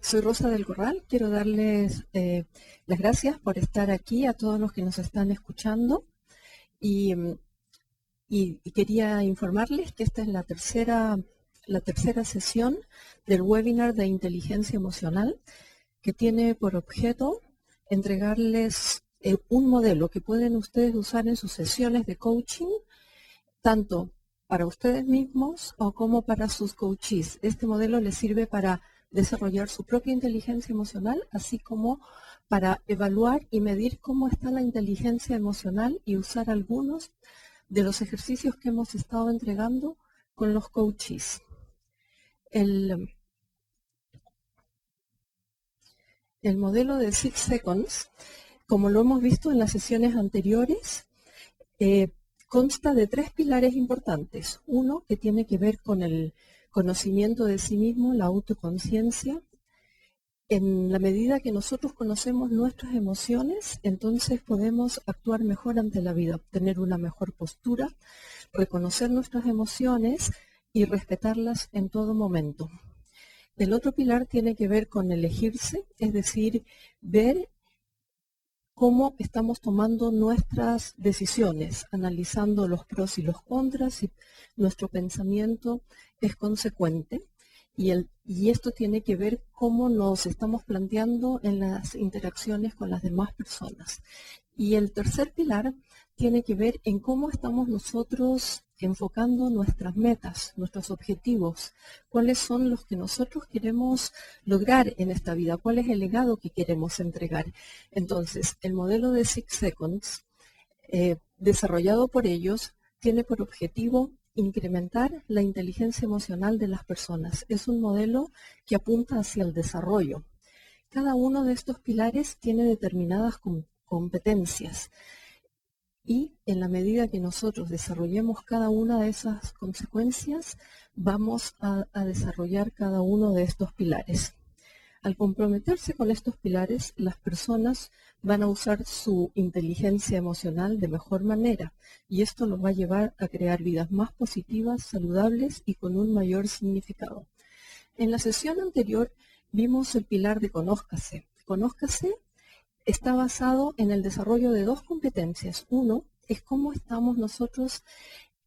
Soy Rosa del Corral. Quiero darles las gracias por estar aquí a todos los que nos están escuchando y, y quería informarles que esta es la tercera sesión del webinar de inteligencia emocional que tiene por objeto entregarles un modelo que pueden ustedes usar en sus sesiones de coaching, tanto para ustedes mismos o como para sus coaches. Este modelo les sirve para desarrollar su propia inteligencia emocional, así como para evaluar y medir cómo está la inteligencia emocional y usar algunos de los ejercicios que hemos estado entregando con los coaches. El modelo de 6 Seconds, como lo hemos visto en las sesiones anteriores, consta de 3 pilares importantes. Uno, que tiene que ver con el conocimiento de sí mismo, la autoconciencia. En la medida que nosotros conocemos nuestras emociones, entonces podemos actuar mejor ante la vida, tener una mejor postura, reconocer nuestras emociones y respetarlas en todo momento. El otro pilar tiene que ver con elegirse, es decir, ver cómo estamos tomando nuestras decisiones, analizando los pros y los contras, si nuestro pensamiento es consecuente. Y esto tiene que ver cómo nos estamos planteando en las interacciones con las demás personas. Y el tercer pilar tiene que ver en cómo estamos nosotros enfocando nuestras metas, nuestros objetivos, cuáles son los que nosotros queremos lograr en esta vida, cuál es el legado que queremos entregar. Entonces, el modelo de 6 Seconds, desarrollado por ellos, tiene por objetivo incrementar la inteligencia emocional de las personas. Es un modelo que apunta hacia el desarrollo. Cada uno de estos pilares tiene determinadas competencias. Y en la medida que nosotros desarrollemos cada una de esas consecuencias, vamos a desarrollar cada uno de estos pilares. Al comprometerse con estos pilares, las personas van a usar su inteligencia emocional de mejor manera y esto los va a llevar a crear vidas más positivas, saludables y con un mayor significado. En la sesión anterior vimos el pilar de Conózcase. Conózcase está basado en el desarrollo de 2 competencias. Uno es cómo estamos nosotros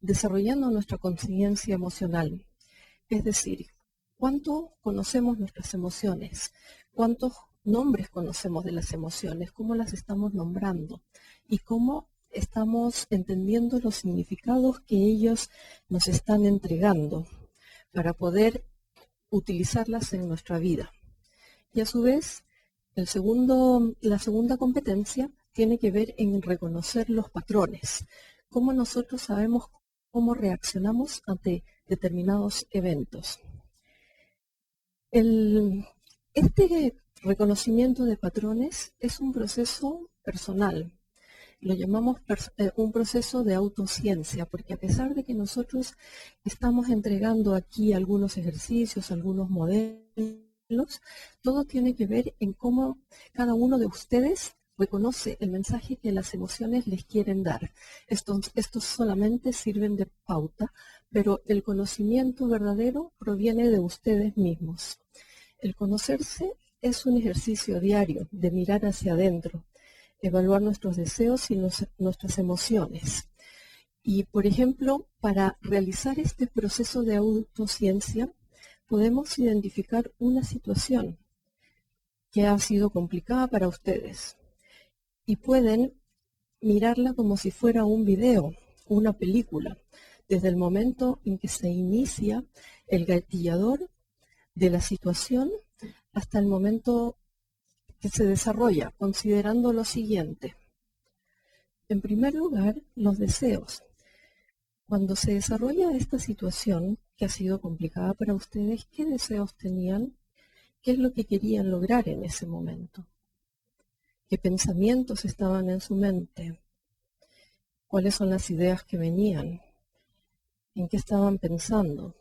desarrollando nuestra conciencia emocional. Es decir, cuánto conocemos nuestras emociones, cuántos nombres conocemos de las emociones, cómo las estamos nombrando y cómo estamos entendiendo los significados que ellos nos están entregando para poder utilizarlas en nuestra vida. Y a su vez, la segunda competencia tiene que ver en reconocer los patrones, cómo nosotros sabemos cómo reaccionamos ante determinados eventos. Este reconocimiento de patrones es un proceso personal. Lo llamamos un proceso de autociencia, porque a pesar de que nosotros estamos entregando aquí algunos ejercicios, algunos modelos, todo tiene que ver en cómo cada uno de ustedes reconoce el mensaje que las emociones les quieren dar. Estos solamente sirven de pauta, pero el conocimiento verdadero proviene de ustedes mismos. El conocerse es un ejercicio diario de mirar hacia adentro, evaluar nuestros deseos y nuestras emociones. Y, por ejemplo, para realizar este proceso de autociencia, podemos identificar una situación que ha sido complicada para ustedes y pueden mirarla como si fuera un video, una película, desde el momento en que se inicia el gatillador de la situación hasta el momento que se desarrolla, considerando lo siguiente. En primer lugar, los deseos. Cuando se desarrolla esta situación que ha sido complicada para ustedes, ¿qué deseos tenían? ¿Qué es lo que querían lograr en ese momento? ¿Qué pensamientos estaban en su mente? ¿Cuáles son las ideas que venían? ¿En qué estaban pensando?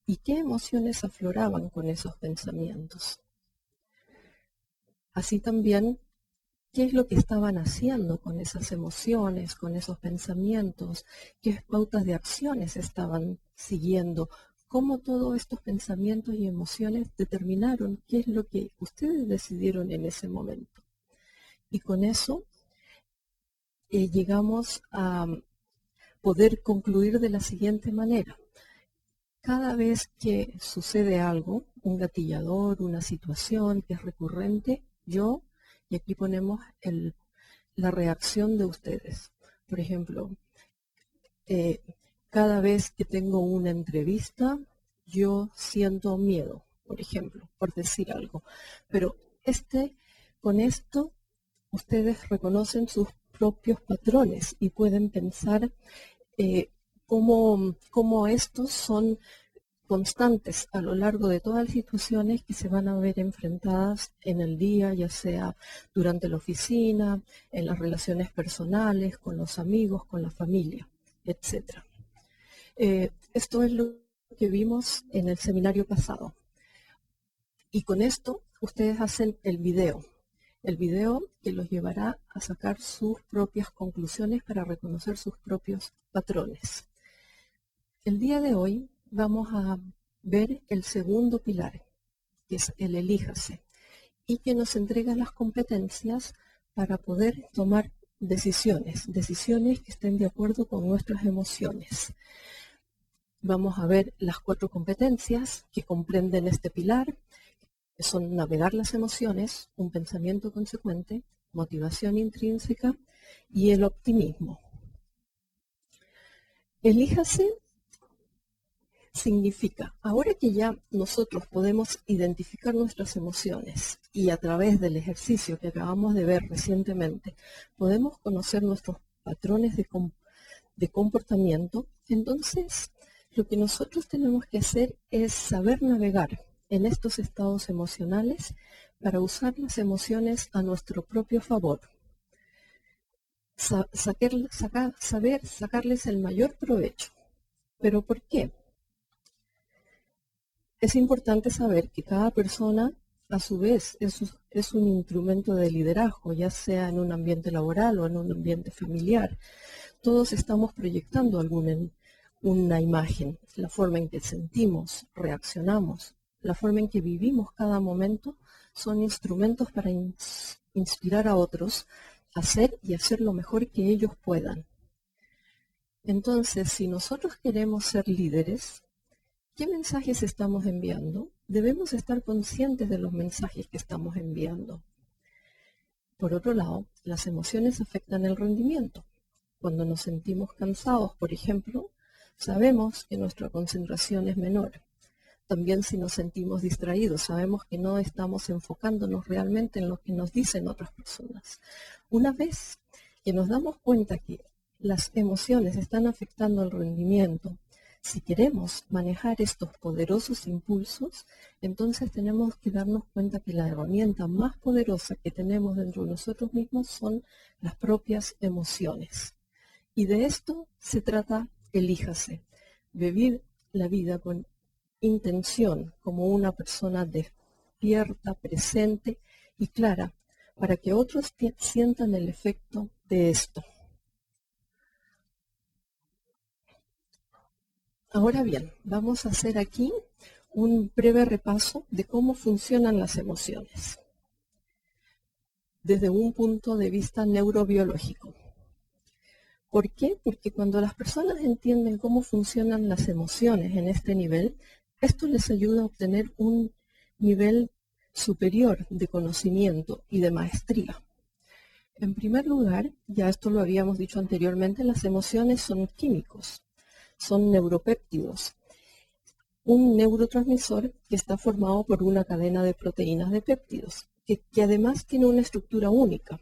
¿Y qué emociones afloraban con esos pensamientos? Así también, ¿qué es lo que estaban haciendo con esas emociones, con esos pensamientos? ¿Qué pautas de acciones estaban siguiendo? cómo todos estos pensamientos y emociones determinaron qué es lo que ustedes decidieron en ese momento. Y con eso llegamos a poder concluir de la siguiente manera. Cada vez que sucede algo, un gatillador, una situación que es recurrente, y aquí ponemos la reacción de ustedes. Por ejemplo, cada vez que tengo una entrevista, yo siento miedo, por ejemplo, por decir algo. Pero con esto, ustedes reconocen sus propios patrones y pueden pensar cómo estos son constantes a lo largo de todas las situaciones que se van a ver enfrentadas en el día, ya sea durante la oficina, en las relaciones personales, con los amigos, con la familia, etc. Esto es lo que vimos en el seminario pasado. Y con esto ustedes hacen el video que los llevará a sacar sus propias conclusiones para reconocer sus propios patrones. El día de hoy vamos a ver el segundo pilar, que es el elíjase, y que nos entrega las competencias para poder tomar decisiones que estén de acuerdo con nuestras emociones. Vamos a ver las 4 competencias que comprenden este pilar, que son navegar las emociones, un pensamiento consecuente, motivación intrínseca y el optimismo. Elíjase significa, ahora que ya nosotros podemos identificar nuestras emociones y a través del ejercicio que acabamos de ver recientemente, podemos conocer nuestros patrones de comportamiento, entonces lo que nosotros tenemos que hacer es saber navegar en estos estados emocionales para usar las emociones a nuestro propio favor. Saber sacarles el mayor provecho. ¿Pero por qué? Es importante saber que cada persona, a su vez, es un instrumento de liderazgo, ya sea en un ambiente laboral o en un ambiente familiar. Todos estamos proyectando una imagen, la forma en que sentimos, reaccionamos, la forma en que vivimos cada momento son instrumentos para inspirar a otros a hacer y hacer lo mejor que ellos puedan. Entonces, si nosotros queremos ser líderes, ¿qué mensajes estamos enviando? Debemos estar conscientes de los mensajes que estamos enviando. Por otro lado, las emociones afectan el rendimiento. Cuando nos sentimos cansados, por ejemplo, sabemos que nuestra concentración es menor. También si nos sentimos distraídos, sabemos que no estamos enfocándonos realmente en lo que nos dicen otras personas. Una vez que nos damos cuenta que las emociones están afectando el rendimiento, si queremos manejar estos poderosos impulsos, entonces tenemos que darnos cuenta que la herramienta más poderosa que tenemos dentro de nosotros mismos son las propias emociones. Y de esto se trata Elíjase, vivir la vida con intención, como una persona despierta, presente y clara, para que otros sientan el efecto de esto. Ahora bien, vamos a hacer aquí un breve repaso de cómo funcionan las emociones desde un punto de vista neurobiológico. ¿Por qué? Porque cuando las personas entienden cómo funcionan las emociones en este nivel, esto les ayuda a obtener un nivel superior de conocimiento y de maestría. En primer lugar, ya esto lo habíamos dicho anteriormente, las emociones son químicos, son neuropéptidos, un neurotransmisor que está formado por una cadena de proteínas de péptidos, que además tiene una estructura única.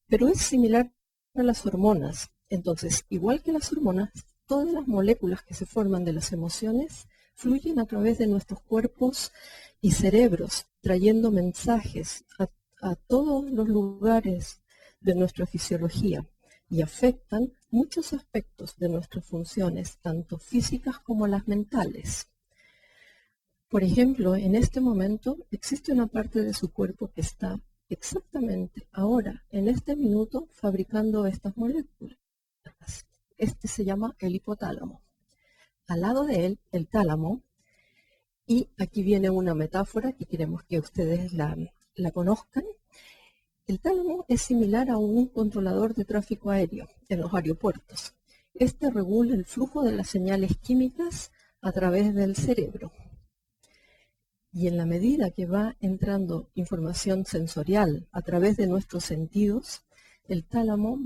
Pero es similar a las hormonas. Entonces, igual que las hormonas, todas las moléculas que se forman de las emociones fluyen a través de nuestros cuerpos y cerebros, trayendo mensajes a todos los lugares de nuestra fisiología y afectan muchos aspectos de nuestras funciones, tanto físicas como las mentales. Por ejemplo, en este momento existe una parte de su cuerpo que está exactamente ahora, en este minuto, fabricando estas moléculas. Este se llama el hipotálamo. Al lado de él, el tálamo, y aquí viene una metáfora que queremos que ustedes la conozcan. El tálamo es similar a un controlador de tráfico aéreo en los aeropuertos. Este regula el flujo de las señales químicas a través del cerebro. Y en la medida que va entrando información sensorial a través de nuestros sentidos, el tálamo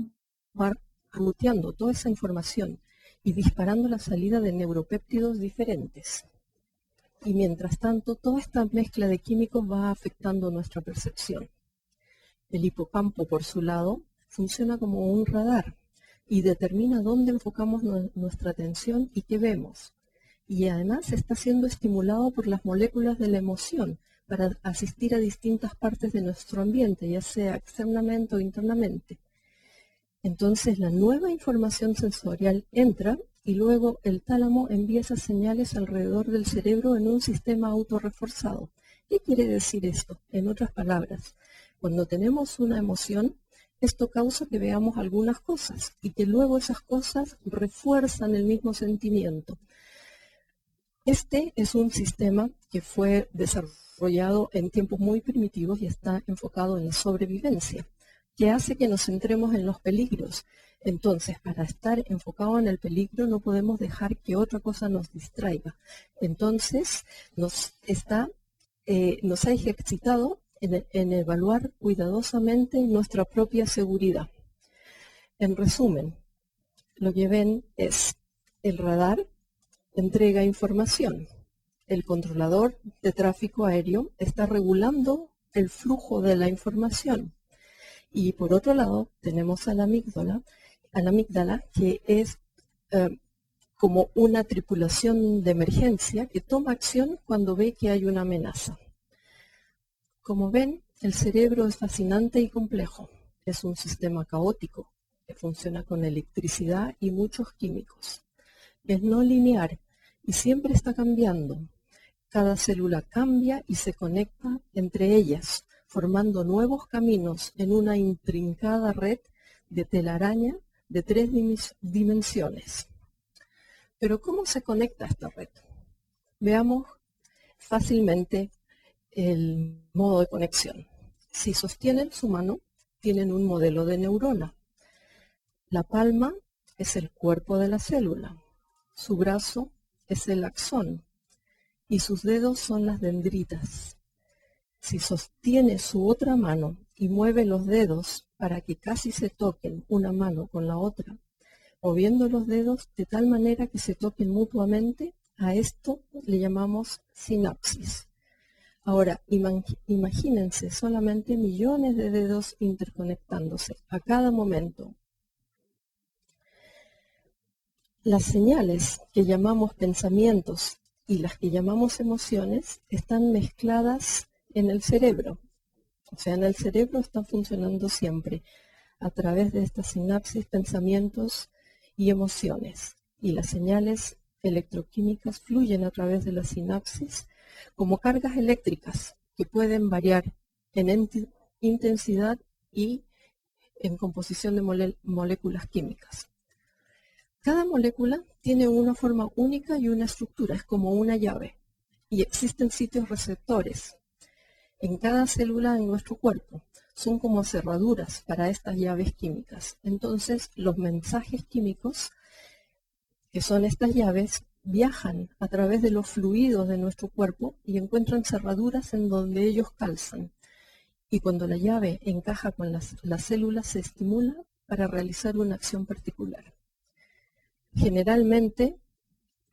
va ruteando toda esa información y disparando la salida de neuropéptidos diferentes. Y mientras tanto, toda esta mezcla de químicos va afectando nuestra percepción. El hipocampo, por su lado, funciona como un radar y determina dónde enfocamos nuestra atención y qué vemos. Y además está siendo estimulado por las moléculas de la emoción para asistir a distintas partes de nuestro ambiente, ya sea externamente o internamente. Entonces la nueva información sensorial entra y luego el tálamo envía esas señales alrededor del cerebro en un sistema autorreforzado. ¿Qué quiere decir esto? En otras palabras, cuando tenemos una emoción, esto causa que veamos algunas cosas y que luego esas cosas refuerzan el mismo sentimiento. Este es un sistema que fue desarrollado en tiempos muy primitivos y está enfocado en la sobrevivencia, que hace que nos centremos en los peligros. Entonces, para estar enfocado en el peligro no podemos dejar que otra cosa nos distraiga. Entonces, nos ha ejercitado en evaluar cuidadosamente nuestra propia seguridad. En resumen, lo que ven es el radar entrega información. El controlador de tráfico aéreo está regulando el flujo de la información. Y por otro lado, tenemos a la amígdala que es como una tripulación de emergencia que toma acción cuando ve que hay una amenaza. Como ven, el cerebro es fascinante y complejo. Es un sistema caótico que funciona con electricidad y muchos químicos. Es no lineal y siempre está cambiando. Cada célula cambia y se conecta entre ellas, formando nuevos caminos en una intrincada red de telaraña de 3 dimensiones. Pero ¿cómo se conecta esta red? Veamos fácilmente el modo de conexión. Si sostienen su mano, tienen un modelo de neurona. La palma es el cuerpo de la célula. Su brazo es el axón y sus dedos son las dendritas. Si sostiene su otra mano y mueve los dedos para que casi se toquen una mano con la otra, moviendo los dedos de tal manera que se toquen mutuamente, a esto le llamamos sinapsis. Ahora, imagínense solamente millones de dedos interconectándose a cada momento. Las señales que llamamos pensamientos y las que llamamos emociones están mezcladas en el cerebro. O sea, en el cerebro están funcionando siempre a través de estas sinapsis, pensamientos y emociones. Y las señales electroquímicas fluyen a través de la sinapsis como cargas eléctricas que pueden variar en intensidad y en composición de moléculas químicas. Cada molécula tiene una forma única y una estructura, es como una llave. Y existen sitios receptores en cada célula en nuestro cuerpo. Son como cerraduras para estas llaves químicas. Entonces, los mensajes químicos, que son estas llaves, viajan a través de los fluidos de nuestro cuerpo y encuentran cerraduras en donde ellos calzan. Y cuando la llave encaja con las células, se estimula para realizar una acción particular. Generalmente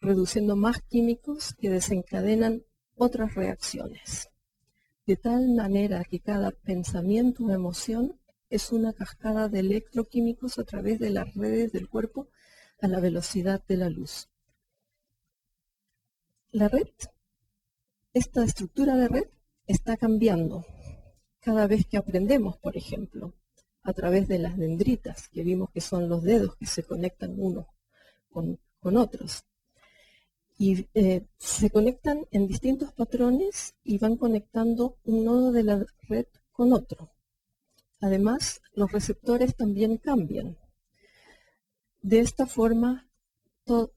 reduciendo más químicos que desencadenan otras reacciones. De tal manera que cada pensamiento o emoción es una cascada de electroquímicos a través de las redes del cuerpo a la velocidad de la luz. La red, esta estructura de red, está cambiando cada vez que aprendemos, por ejemplo, a través de las dendritas, que vimos que son los dedos que se conectan unos con otros. Y se conectan en distintos patrones y van conectando un nodo de la red con otro. Además, los receptores también cambian. De esta forma,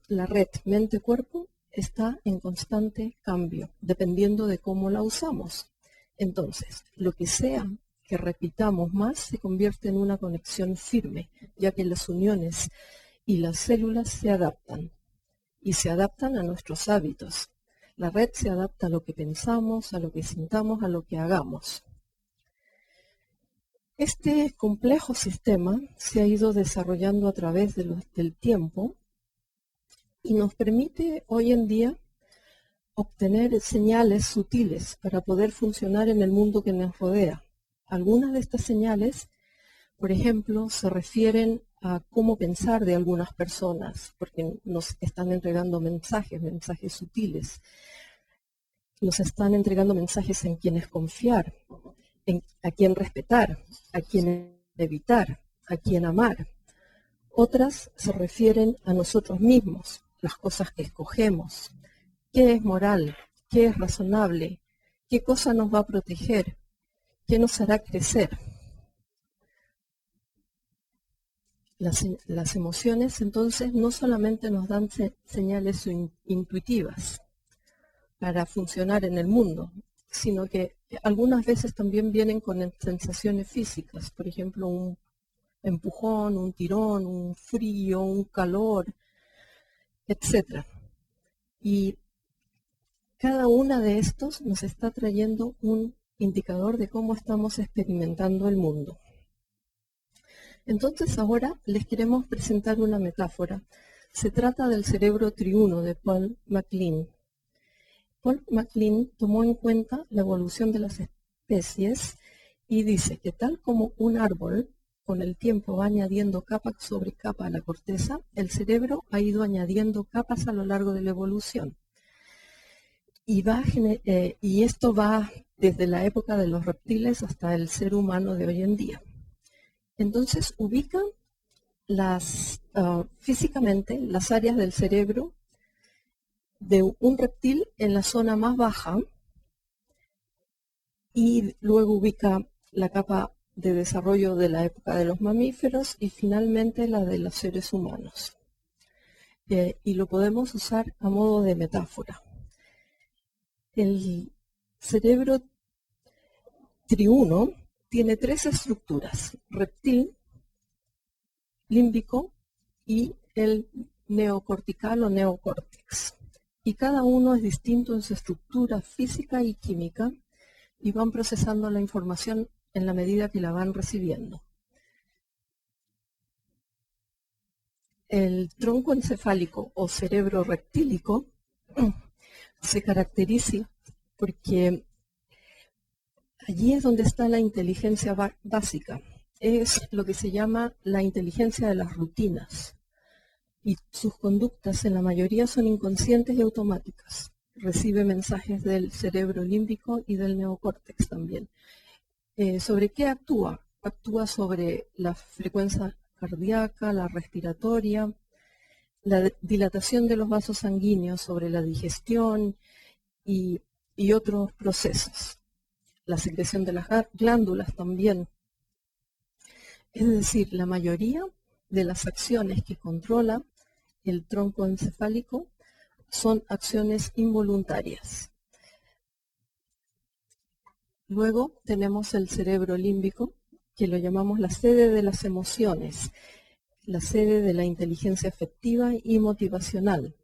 la red mente-cuerpo está en constante cambio, dependiendo de cómo la usamos. Entonces, lo que sea que repitamos más se convierte en una conexión firme, ya que las uniones y las células se adaptan, y se adaptan a nuestros hábitos. La red se adapta a lo que pensamos, a lo que sintamos, a lo que hagamos. Este complejo sistema se ha ido desarrollando a través del tiempo y nos permite hoy en día obtener señales sutiles para poder funcionar en el mundo que nos rodea. Algunas de estas señales, por ejemplo, se refieren a cómo pensar de algunas personas, porque nos están entregando mensajes sutiles. Nos están entregando mensajes en quienes confiar, a quién respetar, a quién evitar, a quién amar. Otras se refieren a nosotros mismos, las cosas que escogemos, qué es moral, qué es razonable, qué cosa nos va a proteger, qué nos hará crecer. Las emociones entonces no solamente nos dan señales intuitivas para funcionar en el mundo, sino que algunas veces también vienen con sensaciones físicas, por ejemplo, un empujón, un tirón, un frío, un calor, etc. Y cada una de estos nos está trayendo un indicador de cómo estamos experimentando el mundo. Entonces ahora les queremos presentar una metáfora. Se trata del cerebro triuno de Paul MacLean. Paul MacLean tomó en cuenta la evolución de las especies y dice que tal como un árbol con el tiempo va añadiendo capa sobre capa a la corteza, el cerebro ha ido añadiendo capas a lo largo de la evolución. Y esto va desde la época de los reptiles hasta el ser humano de hoy en día. Entonces ubican físicamente las áreas del cerebro de un reptil en la zona más baja y luego ubica la capa de desarrollo de la época de los mamíferos y finalmente la de los seres humanos. Y lo podemos usar a modo de metáfora. El cerebro triuno tiene tres estructuras: reptil, límbico y el neocortical o neocórtex. Y cada uno es distinto en su estructura física y química y van procesando la información en la medida que la van recibiendo. El tronco encefálico o cerebro reptílico se caracteriza porque allí es donde está la inteligencia básica. Es lo que se llama la inteligencia de las rutinas. Y sus conductas en la mayoría son inconscientes y automáticas. Recibe mensajes del cerebro límbico y del neocórtex también. ¿Sobre qué actúa? Actúa sobre la frecuencia cardíaca, la respiratoria, la dilatación de los vasos sanguíneos, sobre la digestión y otros procesos. La secreción de las glándulas también. Es decir, la mayoría de las acciones que controla el tronco encefálico son acciones involuntarias. Luego tenemos el cerebro límbico, que lo llamamos la sede de las emociones, la sede de la inteligencia afectiva y motivacional,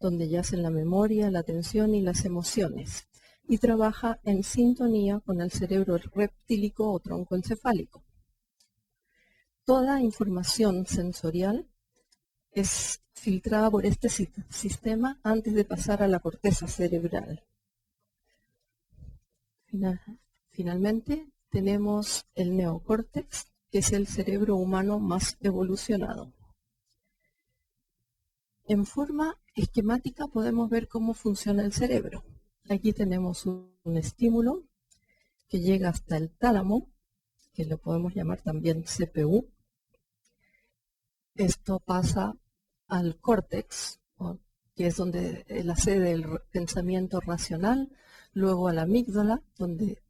donde yacen la memoria, la atención y las emociones, y trabaja en sintonía con el cerebro reptílico o tronco encefálico. Toda información sensorial es filtrada por este sistema antes de pasar a la corteza cerebral. Finalmente, tenemos el neocórtex, que es el cerebro humano más evolucionado. En forma esquemática podemos ver cómo funciona el cerebro. Aquí tenemos un estímulo que llega hasta el tálamo, que lo podemos llamar también CPU. Esto pasa al córtex, que es donde la sede del pensamiento racional, luego a la amígdala, donde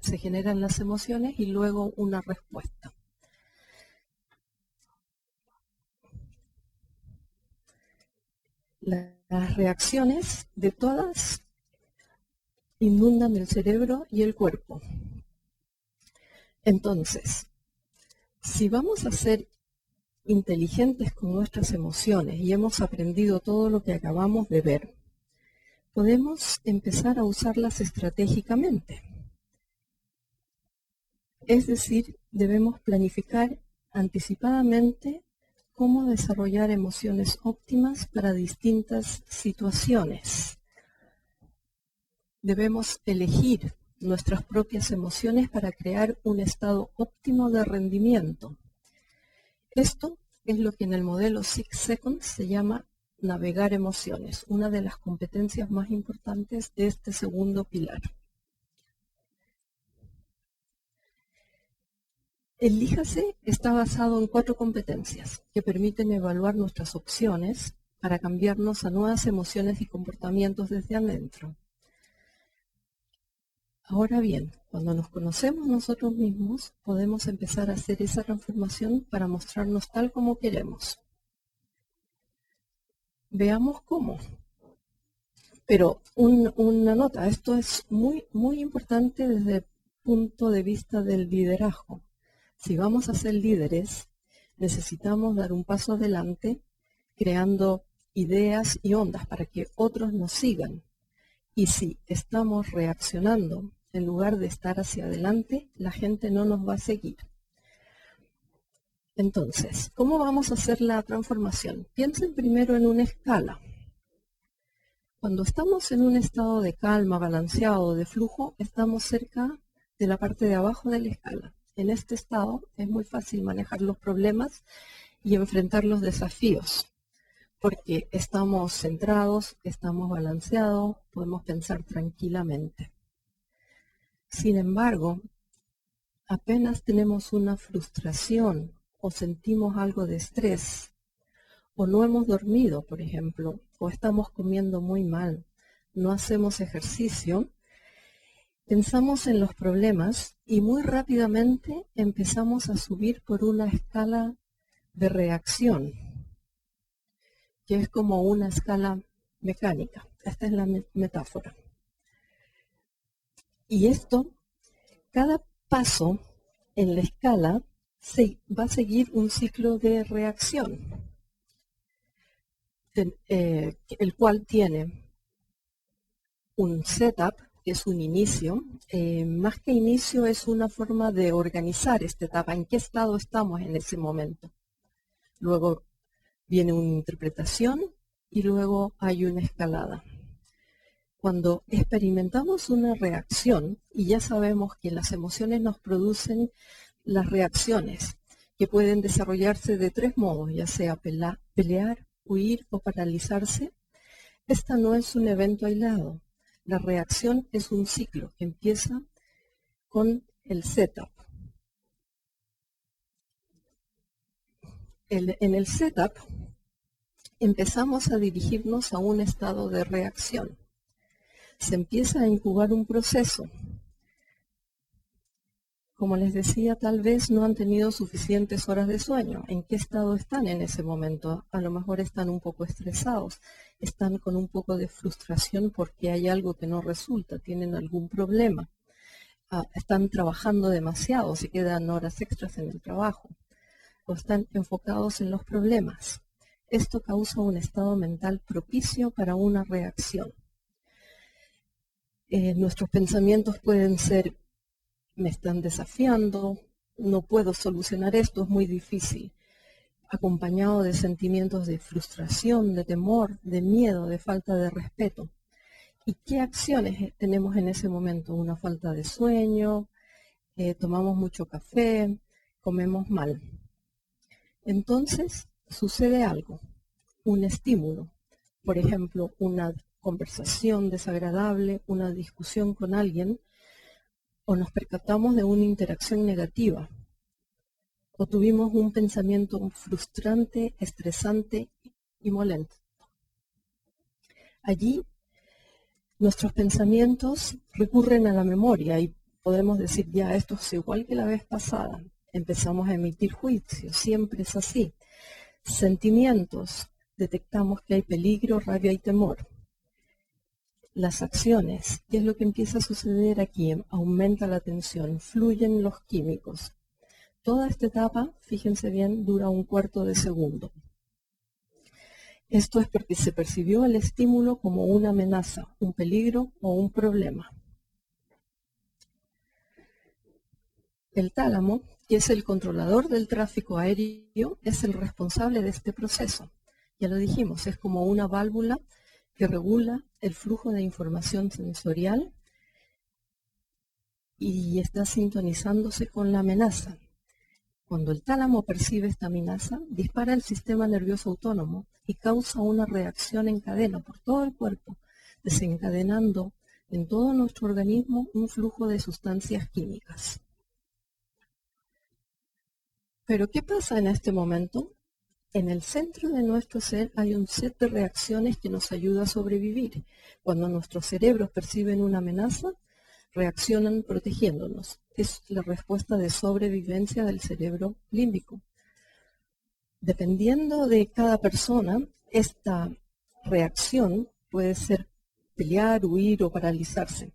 se generan las emociones, y luego una respuesta. Las reacciones de todas inundan el cerebro y el cuerpo. Entonces, si vamos a ser inteligentes con nuestras emociones y hemos aprendido todo lo que acabamos de ver, podemos empezar a usarlas estratégicamente. Es decir, debemos planificar anticipadamente cómo desarrollar emociones óptimas para distintas situaciones. Debemos elegir nuestras propias emociones para crear un estado óptimo de rendimiento. Esto es lo que en el modelo 6 Seconds se llama navegar emociones, una de las competencias más importantes de este segundo pilar. Elíjase está basado en 4 competencias que permiten evaluar nuestras opciones para cambiarnos a nuevas emociones y comportamientos desde adentro. Ahora bien, cuando nos conocemos nosotros mismos, podemos empezar a hacer esa transformación para mostrarnos tal como queremos. Veamos cómo. Pero una nota, esto es muy importante desde el punto de vista del liderazgo. Si vamos a ser líderes, necesitamos dar un paso adelante creando ideas y ondas para que otros nos sigan. Y si estamos reaccionando en lugar de estar hacia adelante, la gente no nos va a seguir. Entonces, ¿cómo vamos a hacer la transformación? Piensen primero en una escala. Cuando estamos en un estado de calma, balanceado, de flujo, estamos cerca de la parte de abajo de la escala. En este estado es muy fácil manejar los problemas y enfrentar los desafíos, porque estamos centrados, estamos balanceados, podemos pensar tranquilamente. Sin embargo, apenas tenemos una frustración o sentimos algo de estrés, o no hemos dormido, por ejemplo, o estamos comiendo muy mal, no hacemos ejercicio, pensamos en los problemas y muy rápidamente empezamos a subir por una escala de reacción, que es como una escala mecánica. Esta es la metáfora. Y esto, cada paso en la escala va a seguir un ciclo de reacción, el cual tiene un setup, que es un inicio. Más que inicio, es una forma de organizar esta etapa, en qué estado estamos en ese momento. Luego viene una interpretación y luego hay una escalada. Cuando experimentamos una reacción, y ya sabemos que las emociones nos producen las reacciones, que pueden desarrollarse de 3 modos, ya sea pelear, huir o paralizarse, esta no es un evento aislado. La reacción es un ciclo que empieza con el setup. En el setup empezamos a dirigirnos a un estado de reacción. Se empieza a incubar un proceso. Como les decía, tal vez no han tenido suficientes horas de sueño. ¿En qué estado están en ese momento? A lo mejor están un poco estresados, están con un poco de frustración porque hay algo que no resulta, tienen algún problema. Están trabajando demasiado, se quedan horas extras en el trabajo, o están enfocados en los problemas. Esto causa un estado mental propicio para una reacción. Nuestros pensamientos pueden ser: me están desafiando, no puedo solucionar esto, es muy difícil, acompañado de sentimientos de frustración, de temor, de miedo, de falta de respeto. ¿Y qué acciones tenemos en ese momento? Una falta de sueño, tomamos mucho café, comemos mal. Entonces sucede algo, un estímulo, por ejemplo, una conversación desagradable, una discusión con alguien, o nos percatamos de una interacción negativa, o tuvimos un pensamiento frustrante, estresante y molesto. Allí, nuestros pensamientos recurren a la memoria y podemos decir: ya, esto es igual que la vez pasada. Empezamos a emitir juicios, siempre es así. Sentimientos: detectamos que hay peligro, rabia y temor. Las acciones, ¿qué es lo que empieza a suceder aquí? Aumenta la tensión, fluyen los químicos. Toda esta etapa, fíjense bien, dura 1/4 de segundo. Esto es porque se percibió el estímulo como una amenaza, un peligro o un problema. El tálamo, que es el controlador del tráfico aéreo, es el responsable de este proceso. Ya lo dijimos, es como una válvula que regula el flujo de información sensorial y está sintonizándose con la amenaza. Cuando el tálamo percibe esta amenaza, dispara el sistema nervioso autónomo y causa una reacción en cadena por todo el cuerpo, desencadenando en todo nuestro organismo un flujo de sustancias químicas. Pero ¿qué pasa en este momento? En el centro de nuestro ser hay un set de reacciones que nos ayuda a sobrevivir. Cuando nuestros cerebros perciben una amenaza, reaccionan protegiéndonos. Es la respuesta de sobrevivencia del cerebro límbico. Dependiendo de cada persona, esta reacción puede ser pelear, huir o paralizarse.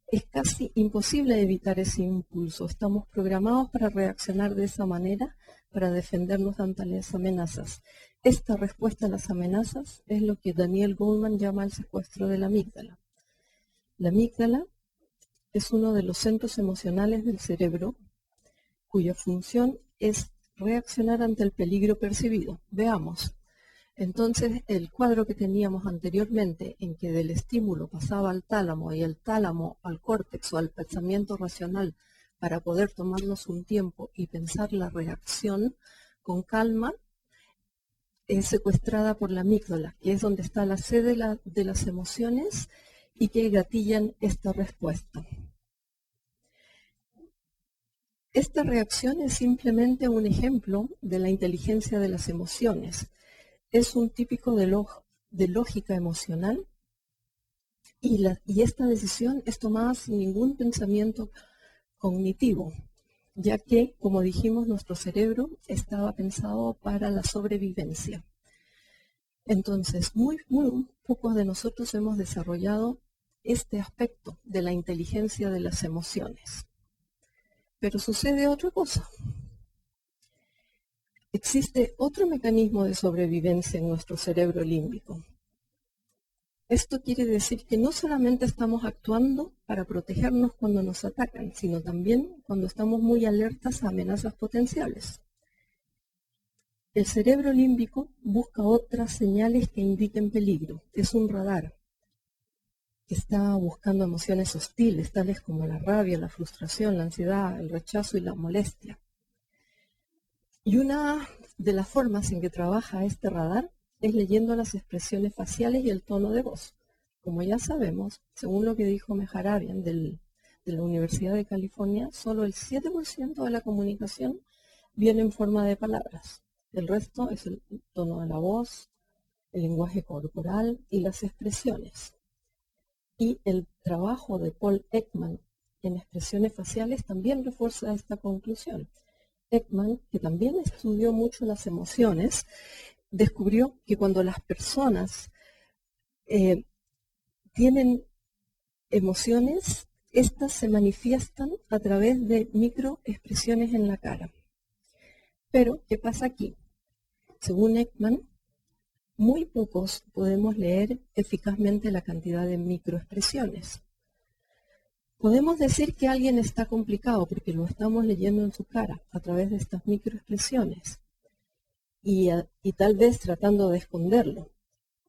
Es casi imposible evitar ese impulso. Estamos programados para reaccionar de esa manera, para defendernos ante las amenazas. Esta respuesta a las amenazas es lo que Daniel Goleman llama el secuestro de la amígdala. La amígdala es uno de los centros emocionales del cerebro, cuya función es reaccionar ante el peligro percibido. Veamos. Entonces, el cuadro que teníamos anteriormente, en que del estímulo pasaba al tálamo y el tálamo al córtex o al pensamiento racional para poder tomarnos un tiempo y pensar la reacción con calma, es secuestrada por la amígdala, que es donde está la sede de las emociones y que gatillan esta respuesta. Esta reacción es simplemente un ejemplo de la inteligencia de las emociones. Es un típico de lógica emocional y esta decisión es tomada sin ningún pensamiento cognitivo, ya que, como dijimos, nuestro cerebro estaba pensado para la sobrevivencia. Entonces, muy pocos de nosotros hemos desarrollado este aspecto de la inteligencia de las emociones. Pero sucede otra cosa. Existe otro mecanismo de sobrevivencia en nuestro cerebro límbico. Esto quiere decir que no solamente estamos actuando para protegernos cuando nos atacan, sino también cuando estamos muy alertas a amenazas potenciales. El cerebro límbico busca otras señales que indiquen peligro. Es un radar que está buscando emociones hostiles, tales como la rabia, la frustración, la ansiedad, el rechazo y la molestia. Y una de las formas en que trabaja este radar es leyendo las expresiones faciales y el tono de voz. Como ya sabemos, según lo que dijo Mehrabian de la Universidad de California, solo el 7% de la comunicación viene en forma de palabras. El resto es el tono de la voz, el lenguaje corporal y las expresiones. Y el trabajo de Paul Ekman en expresiones faciales también refuerza esta conclusión. Ekman, que también estudió mucho las emociones, descubrió que cuando las personas tienen emociones, estas se manifiestan a través de microexpresiones en la cara. Pero, ¿qué pasa aquí? Según Ekman, muy pocos podemos leer eficazmente la cantidad de microexpresiones. Podemos decir que alguien está complicado porque lo estamos leyendo en su cara a través de estas microexpresiones y tal vez tratando de esconderlo.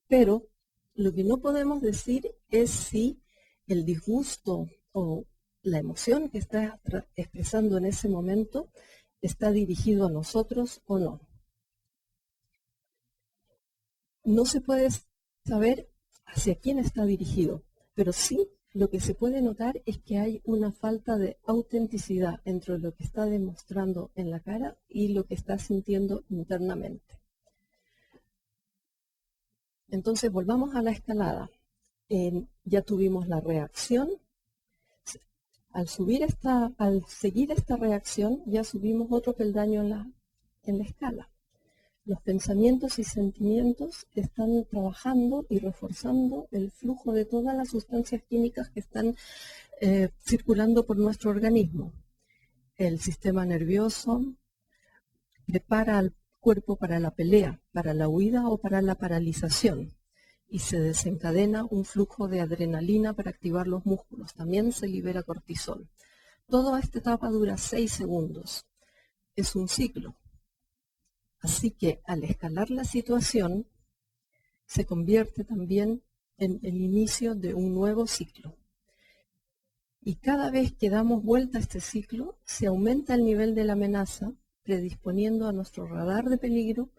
Pero lo que no podemos decir es si el disgusto o la emoción que está expresando en ese momento está dirigido a nosotros o no. No se puede saber hacia quién está dirigido, pero sí lo que se puede notar es que hay una falta de autenticidad entre lo que está demostrando en la cara y lo que está sintiendo internamente. Entonces volvamos a la escalada. Ya tuvimos la reacción. Al seguir esta reacción, ya subimos otro peldaño en la escala. Los pensamientos y sentimientos están trabajando y reforzando el flujo de todas las sustancias químicas que están circulando por nuestro organismo. El sistema nervioso prepara al cuerpo para la pelea, para la huida o para la paralización. Y se desencadena un flujo de adrenalina para activar los músculos. También se libera cortisol. Toda esta etapa dura 6 segundos. Es un ciclo. Así que al escalar la situación, se convierte también en el inicio de un nuevo ciclo. Y cada vez que damos vuelta a este ciclo, se aumenta el nivel de la amenaza, predisponiendo a nuestro radar de peligro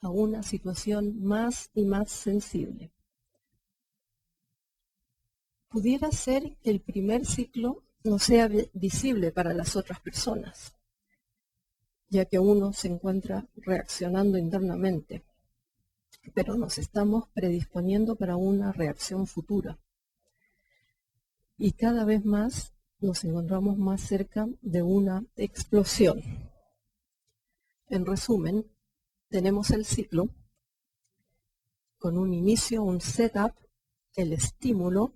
a una situación más y más sensible. Pudiera ser que el primer ciclo no sea visible para las otras personas, ya que uno se encuentra reaccionando internamente, pero nos estamos predisponiendo para una reacción futura. Y cada vez más nos encontramos más cerca de una explosión. En resumen, tenemos el ciclo con un inicio, un setup, el estímulo,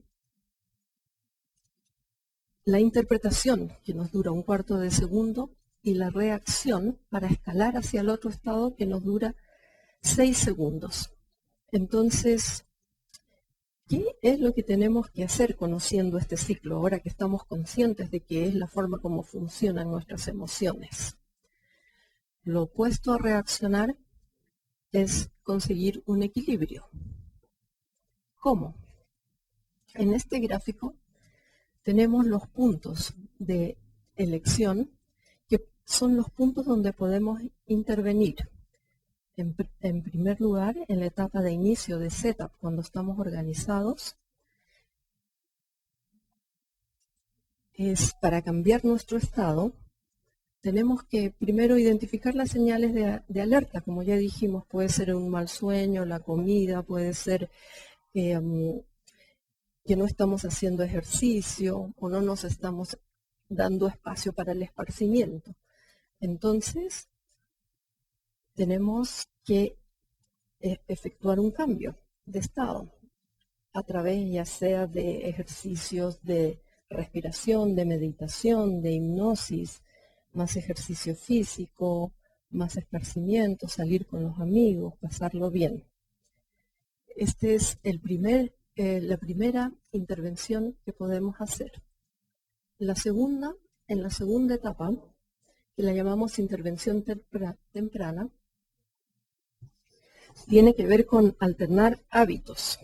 la interpretación, que nos dura un cuarto de segundo, y la reacción para escalar hacia el otro estado, que nos dura 6 segundos. Entonces, ¿qué es lo que tenemos que hacer conociendo este ciclo, ahora que estamos conscientes de que es la forma como funcionan nuestras emociones? Lo opuesto a reaccionar es conseguir un equilibrio. ¿Cómo? En este gráfico tenemos los puntos de elección, que son los puntos donde podemos intervenir. En primer lugar, en la etapa de inicio de setup, cuando estamos organizados, es para cambiar nuestro estado. Tenemos que primero identificar las señales de alerta, como ya dijimos, puede ser un mal sueño, la comida, puede ser que no estamos haciendo ejercicio o no nos estamos dando espacio para el esparcimiento. Entonces, tenemos que efectuar un cambio de estado a través ya sea de ejercicios de respiración, de meditación, de hipnosis, más ejercicio físico, más esparcimiento, salir con los amigos, pasarlo bien. Esta es la primera intervención que podemos hacer. En la segunda etapa, que la llamamos intervención temprana, tiene que ver con alternar hábitos,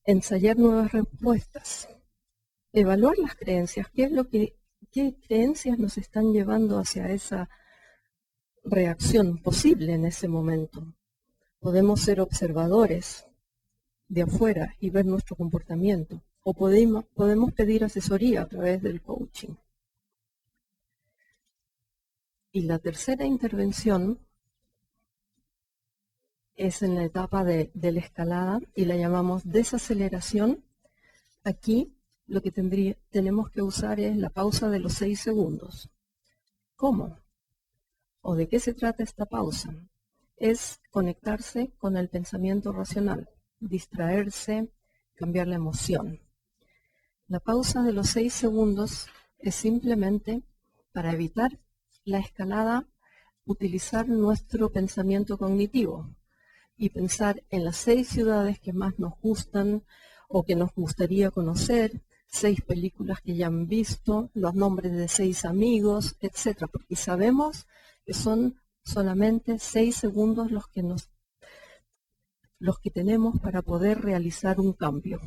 ensayar nuevas respuestas, evaluar las creencias, qué creencias nos están llevando hacia esa reacción posible en ese momento. Podemos ser observadores de afuera y ver nuestro comportamiento, o podemos pedir asesoría a través del coaching. Y la tercera intervención es en la etapa de la escalada y la llamamos desaceleración. Aquí lo que tenemos que usar es la pausa de los 6 segundos. ¿Cómo? ¿O de qué se trata esta pausa? Es conectarse con el pensamiento racional, distraerse, cambiar la emoción. La pausa de los 6 segundos es simplemente para evitar la escalada, utilizar nuestro pensamiento cognitivo y pensar en las 6 ciudades que más nos gustan o que nos gustaría conocer, 6 películas que ya han visto, los nombres de 6 amigos, etc. Porque sabemos que son solamente 6 segundos los que tenemos para poder realizar un cambio.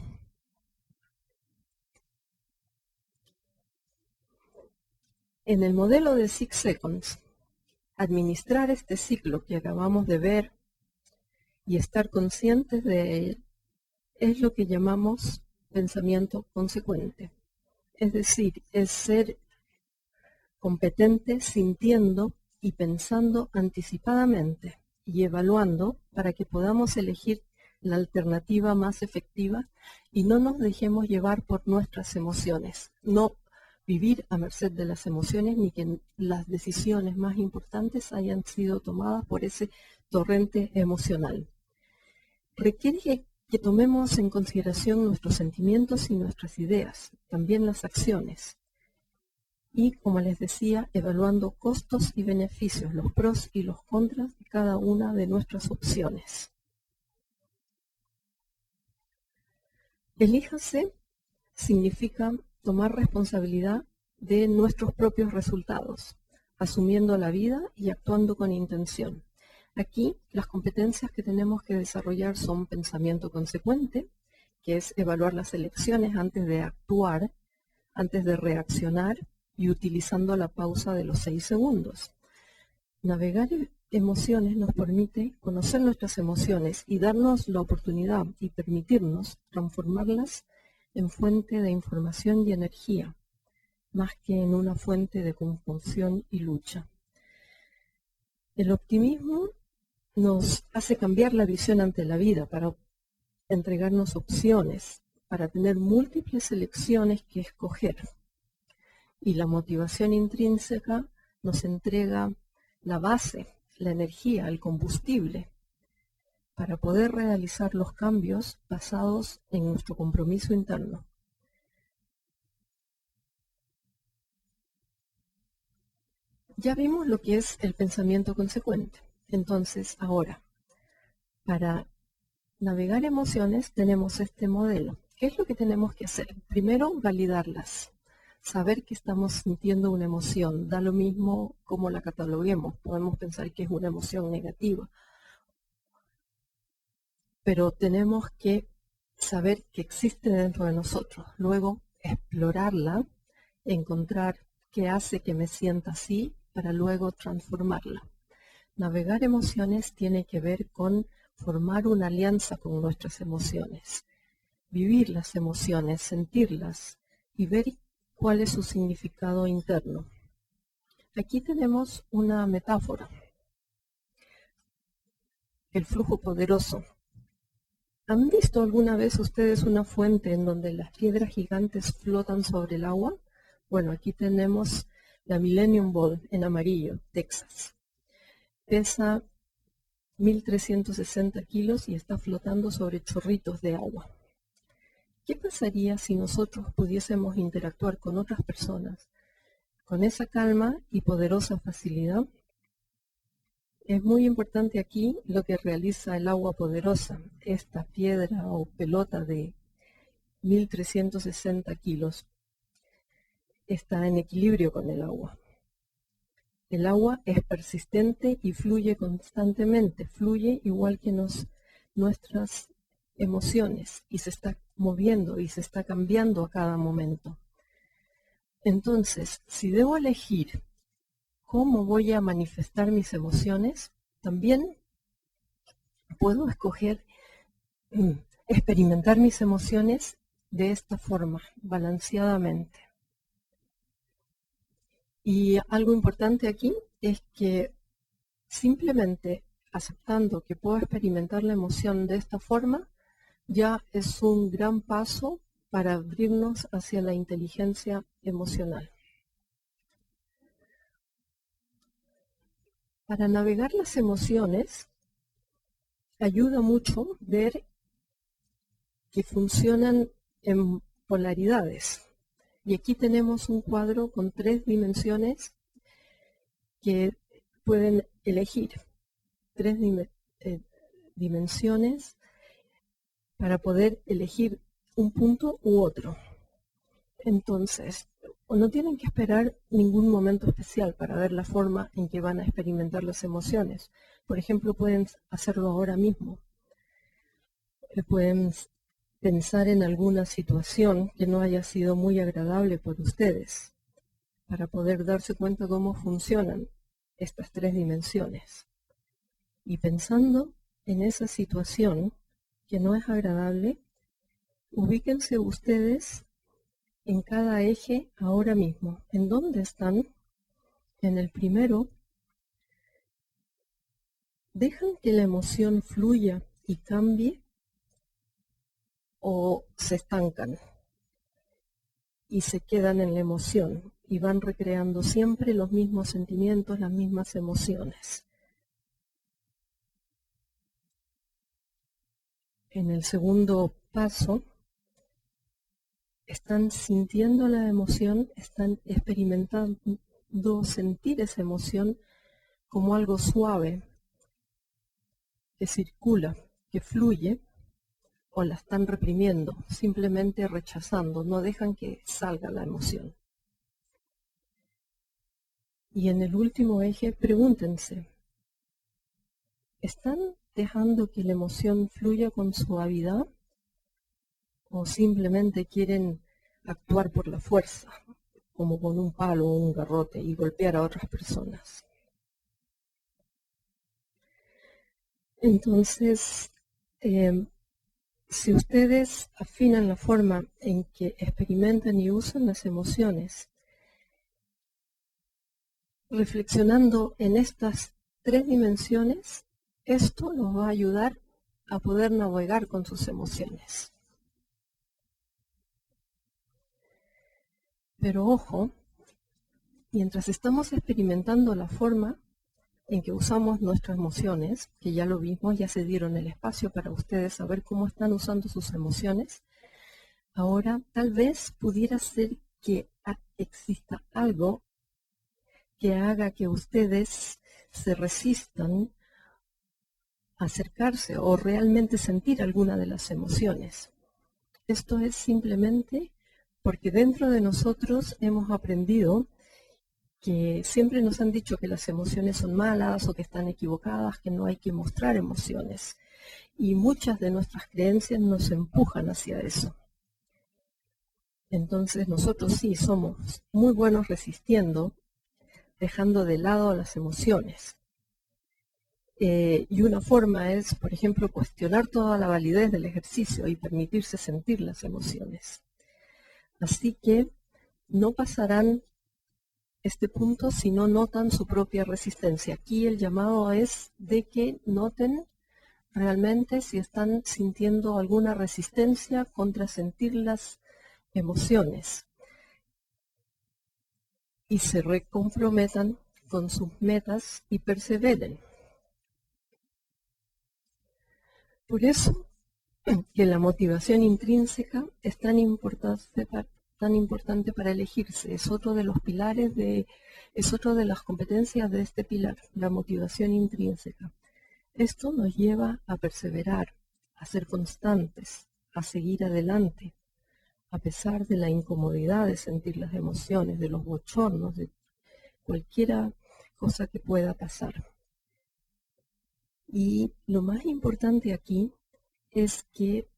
En el modelo de 6 Seconds, administrar este ciclo que acabamos de ver y estar conscientes de él es lo que llamamos pensamiento consecuente. Es decir, es ser competente sintiendo y pensando anticipadamente y evaluando para que podamos elegir la alternativa más efectiva y no nos dejemos llevar por nuestras emociones. No vivir a merced de las emociones ni que las decisiones más importantes hayan sido tomadas por ese torrente emocional. Requiere que tomemos en consideración nuestros sentimientos y nuestras ideas, también las acciones. Y, como les decía, evaluando costos y beneficios, los pros y los contras de cada una de nuestras opciones. Elíjase significa tomar responsabilidad de nuestros propios resultados, asumiendo la vida y actuando con intención. Aquí, las competencias que tenemos que desarrollar son pensamiento consecuente, que es evaluar las elecciones antes de actuar, antes de reaccionar, y utilizando la pausa de los 6 segundos. Navegar emociones nos permite conocer nuestras emociones y darnos la oportunidad y permitirnos transformarlas en fuente de información y energía, más que en una fuente de confusión y lucha. El optimismo nos hace cambiar la visión ante la vida para entregarnos opciones, para tener múltiples elecciones que escoger. Y la motivación intrínseca nos entrega la base, la energía, el combustible, para poder realizar los cambios basados en nuestro compromiso interno. Ya vimos lo que es el pensamiento consecuente. Entonces, ahora, para navegar emociones tenemos este modelo. ¿Qué es lo que tenemos que hacer? Primero, validarlas. Saber que estamos sintiendo una emoción, da lo mismo como la cataloguemos. Podemos pensar que es una emoción negativa, pero tenemos que saber que existe dentro de nosotros. Luego, explorarla, encontrar qué hace que me sienta así, para luego transformarla. Navegar emociones tiene que ver con formar una alianza con nuestras emociones, vivir las emociones, sentirlas y ver cuál es su significado interno. Aquí tenemos una metáfora. El flujo poderoso. ¿Han visto alguna vez ustedes una fuente en donde las piedras gigantes flotan sobre el agua? Bueno, aquí tenemos la Millennium Ball en amarillo, Texas. Pesa 1.360 kilos y está flotando sobre chorritos de agua. ¿Qué pasaría si nosotros pudiésemos interactuar con otras personas con esa calma y poderosa facilidad? Es muy importante aquí lo que realiza el agua poderosa. Esta piedra o pelota de 1.360 kilos está en equilibrio con el agua. El agua es persistente y fluye constantemente, fluye igual que nuestras emociones y se está moviendo y se está cambiando a cada momento. Entonces, si debo elegir cómo voy a manifestar mis emociones, también puedo escoger experimentar mis emociones de esta forma, balanceadamente. Y algo importante aquí es que simplemente aceptando que puedo experimentar la emoción de esta forma, ya es un gran paso para abrirnos hacia la inteligencia emocional. Para navegar las emociones, ayuda mucho ver que funcionan en polaridades. Y aquí tenemos un cuadro con 3 dimensiones que pueden elegir. 3 dimensiones para poder elegir un punto u otro. Entonces, no tienen que esperar ningún momento especial para ver la forma en que van a experimentar las emociones. Por ejemplo, pueden hacerlo ahora mismo. Pueden pensar en alguna situación que no haya sido muy agradable por ustedes, para poder darse cuenta cómo funcionan estas 3 dimensiones. Y pensando en esa situación que no es agradable, ubíquense ustedes en cada eje ahora mismo. ¿En dónde están? En el primero, ¿dejan que la emoción fluya y cambie o se estancan? y se quedan en la emoción y van recreando siempre los mismos sentimientos, las mismas emociones. En el segundo paso, están sintiendo la emoción, están experimentando sentir esa emoción como algo suave, que circula, que fluye, o la están reprimiendo, simplemente rechazando, no dejan que salga la emoción. Y en el último eje, pregúntense, ¿están dejando que la emoción fluya con suavidad o simplemente quieren actuar por la fuerza, como con un palo o un garrote y golpear a otras personas? Entonces, si ustedes afinan la forma en que experimentan y usan las emociones, reflexionando en estas tres dimensiones, esto nos va a ayudar a poder navegar con sus emociones. Pero ojo, mientras estamos experimentando la forma en que usamos nuestras emociones, que ya lo vimos, ya se dieron el espacio para ustedes saber cómo están usando sus emociones, ahora tal vez pudiera ser que exista algo que haga que ustedes se resistan a acercarse o realmente sentir alguna de las emociones. Esto es simplemente porque dentro de nosotros hemos aprendido que siempre nos han dicho que las emociones son malas o que están equivocadas, que no hay que mostrar emociones. Y muchas de nuestras creencias nos empujan hacia eso. Entonces nosotros sí somos muy buenos resistiendo, dejando de lado las emociones. Y una forma es, por ejemplo, cuestionar toda la validez del ejercicio y permitirse sentir las emociones. Así que no pasarán este punto si no notan su propia resistencia. Aquí el llamado es de que noten realmente si están sintiendo alguna resistencia contra sentir las emociones y se recomprometan con sus metas y perseveren. Por eso que la motivación intrínseca es tan importante para elegirse. Es otro de los pilares, es otra de las competencias de este pilar, la motivación intrínseca. Esto nos lleva a perseverar, a ser constantes, a seguir adelante, a pesar de la incomodidad de sentir las emociones, de los bochornos, de cualquier cosa que pueda pasar. Y lo más importante aquí es que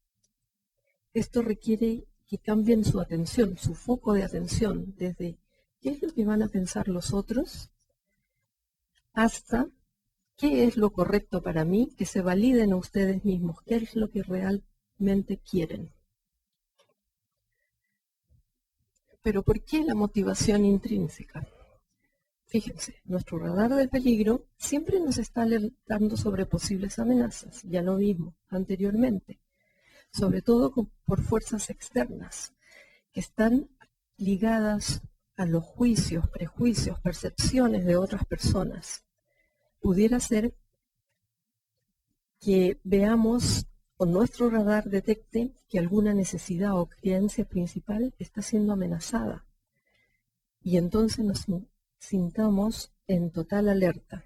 esto requiere que cambien su atención, su foco de atención, desde qué es lo que van a pensar los otros hasta qué es lo correcto para mí, que se validen a ustedes mismos, qué es lo que realmente quieren. Pero ¿por qué la motivación intrínseca? Fíjense, nuestro radar del peligro siempre nos está alertando sobre posibles amenazas, ya lo vimos anteriormente, sobre todo por fuerzas externas, que están ligadas a los juicios, prejuicios, percepciones de otras personas. Pudiera ser que veamos o nuestro radar detecte que alguna necesidad o creencia principal está siendo amenazada y entonces nos sintamos en total alerta.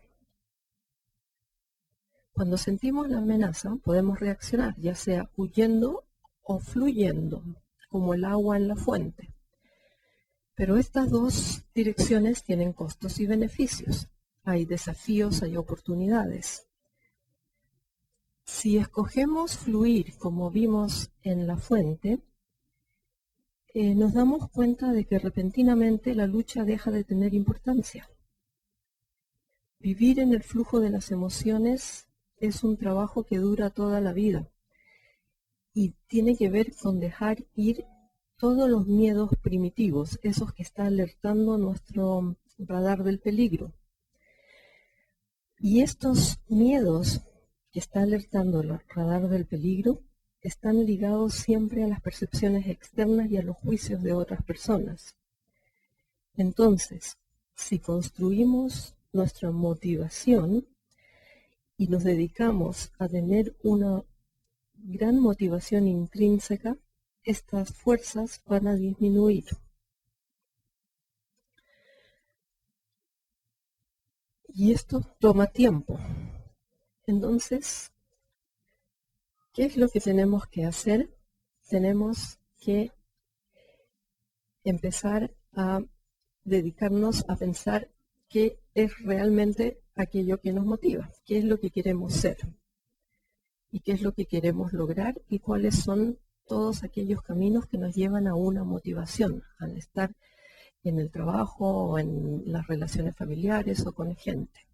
Cuando sentimos la amenaza podemos reaccionar, ya sea huyendo o fluyendo, como el agua en la fuente. Pero estas dos direcciones tienen costos y beneficios. Hay desafíos, hay oportunidades. Si escogemos fluir como vimos en la fuente, nos damos cuenta de que repentinamente la lucha deja de tener importancia. Vivir en el flujo de las emociones es un trabajo que dura toda la vida y tiene que ver con dejar ir todos los miedos primitivos, esos que está alertando nuestro radar del peligro. Y estos miedos que está alertando el radar del peligro están ligados siempre a las percepciones externas y a los juicios de otras personas. Entonces, si construimos nuestra motivación y nos dedicamos a tener una gran motivación intrínseca, estas fuerzas van a disminuir. Y esto toma tiempo. Entonces, ¿qué es lo que tenemos que hacer? Tenemos que empezar a dedicarnos a pensar qué es realmente aquello que nos motiva, qué es lo que queremos ser y qué es lo que queremos lograr y cuáles son todos aquellos caminos que nos llevan a una motivación al estar en el trabajo o en las relaciones familiares o con gente.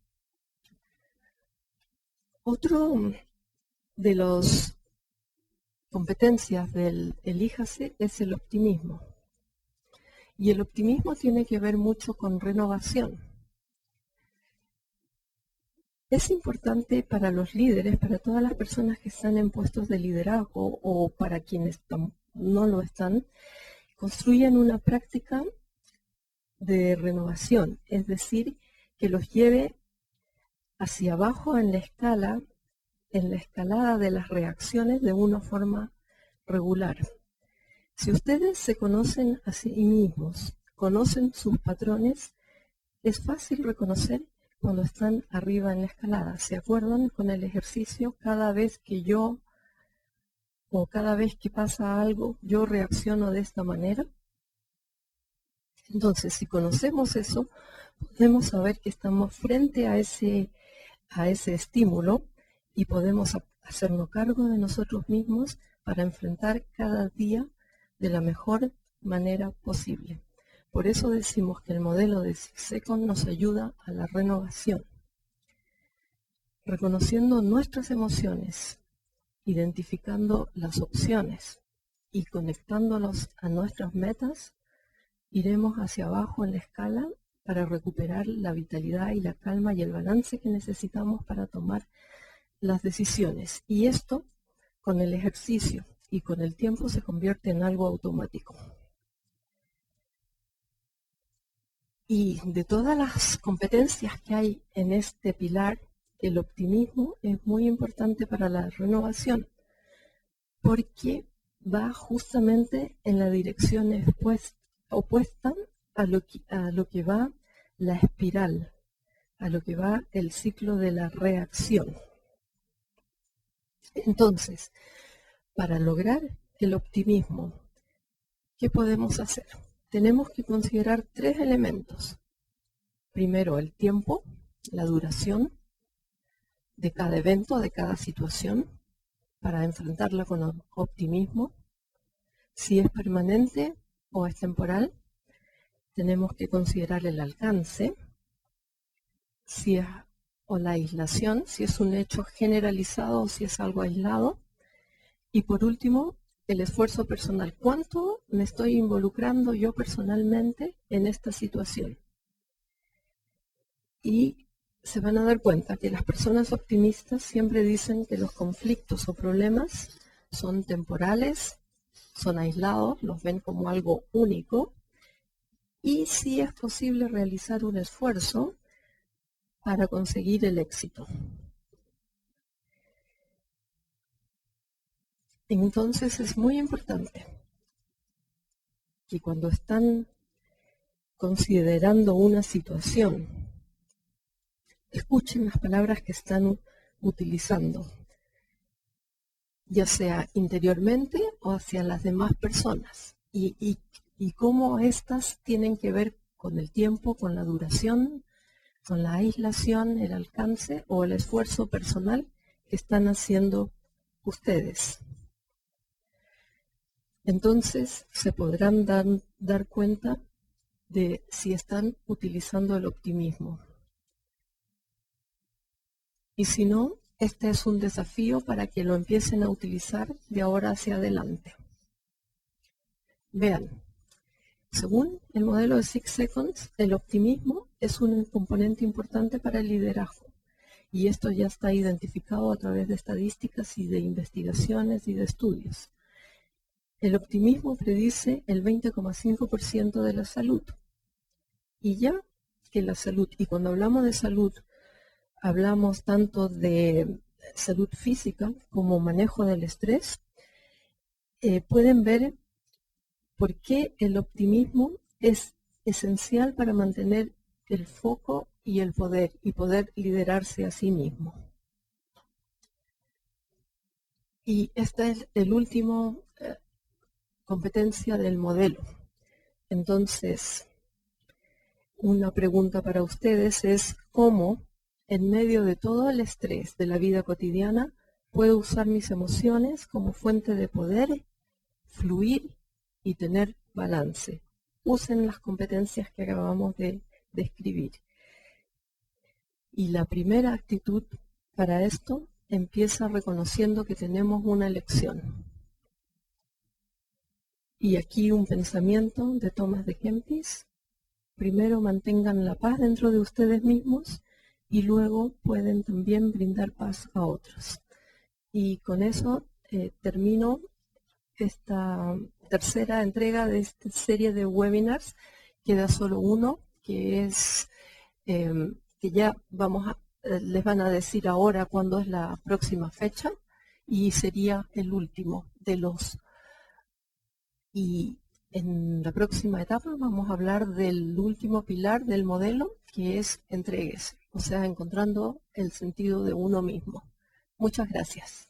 Otro de las competencias del Elíjase es el optimismo. Y el optimismo tiene que ver mucho con renovación. Es importante para los líderes, para todas las personas que están en puestos de liderazgo o para quienes no lo están, construyan una práctica de renovación, es decir, que los lleve hacia abajo en la escalada de las reacciones de una forma regular. Si ustedes se conocen a sí mismos, conocen sus patrones, es fácil reconocer cuando están arriba en la escalada. ¿Se acuerdan con el ejercicio? Cada vez que yo o cada vez que pasa algo, yo reacciono de esta manera. Entonces, si conocemos eso, podemos saber que estamos frente a ese estímulo y podemos hacernos cargo de nosotros mismos para enfrentar cada día de la mejor manera posible. Por eso decimos que el modelo de 6 Seconds nos ayuda a la renovación. Reconociendo nuestras emociones, identificando las opciones y conectándonos a nuestras metas, iremos hacia abajo en la escala para recuperar la vitalidad y la calma y el balance que necesitamos para tomar las decisiones. Y esto, con el ejercicio y con el tiempo, se convierte en algo automático. Y de todas las competencias que hay en este pilar, el optimismo es muy importante para la renovación, porque va justamente en la dirección opuesta a lo que va la espiral, a lo que va el ciclo de la reacción. Entonces, para lograr el optimismo, ¿qué podemos hacer? Tenemos que considerar 3 elementos. Primero, el tiempo, la duración de cada evento, de cada situación, para enfrentarla con optimismo. Si es permanente o es temporal, tenemos que considerar el alcance, o la aislación, si es un hecho generalizado o si es algo aislado. Y por último, el esfuerzo personal. ¿Cuánto me estoy involucrando yo personalmente en esta situación? Y se van a dar cuenta que las personas optimistas siempre dicen que los conflictos o problemas son temporales, son aislados, los ven como algo único, y sí es posible realizar un esfuerzo para conseguir el éxito. Entonces es muy importante que cuando están considerando una situación, escuchen las palabras que están utilizando, ya sea interiormente o hacia las demás personas, y cómo éstas tienen que ver con el tiempo, con la duración, con la aislación, el alcance o el esfuerzo personal que están haciendo ustedes. Entonces se podrán dar cuenta de si están utilizando el optimismo. Y si no, este es un desafío para que lo empiecen a utilizar de ahora hacia adelante. Vean, según el modelo de 6 Seconds, el optimismo es un componente importante para el liderazgo. Y esto ya está identificado a través de estadísticas y de investigaciones y de estudios. El optimismo predice el 20,5% de la salud. Y ya que la salud, y cuando hablamos de salud, hablamos tanto de salud física como manejo del estrés, pueden ver por qué el optimismo es esencial para mantener el foco y el poder, y poder liderarse a sí mismo. Y esta es el último competencia del modelo. Entonces, una pregunta para ustedes es cómo, en medio de todo el estrés de la vida cotidiana, puedo usar mis emociones como fuente de poder, fluir y tener balance. Usen las competencias que acabamos de describir. Y la primera actitud para esto empieza reconociendo que tenemos una elección. Y aquí un pensamiento de Thomas de Kempis. Primero mantengan la paz dentro de ustedes mismos y luego pueden también brindar paz a otros. Y con eso termino esta tercera entrega de esta serie de webinars. Queda solo uno, que es que ya les van a decir ahora cuándo es la próxima fecha, y sería el último de los. Y en la próxima etapa vamos a hablar del último pilar del modelo, que es entréguese, o sea, encontrando el sentido de uno mismo. Muchas gracias.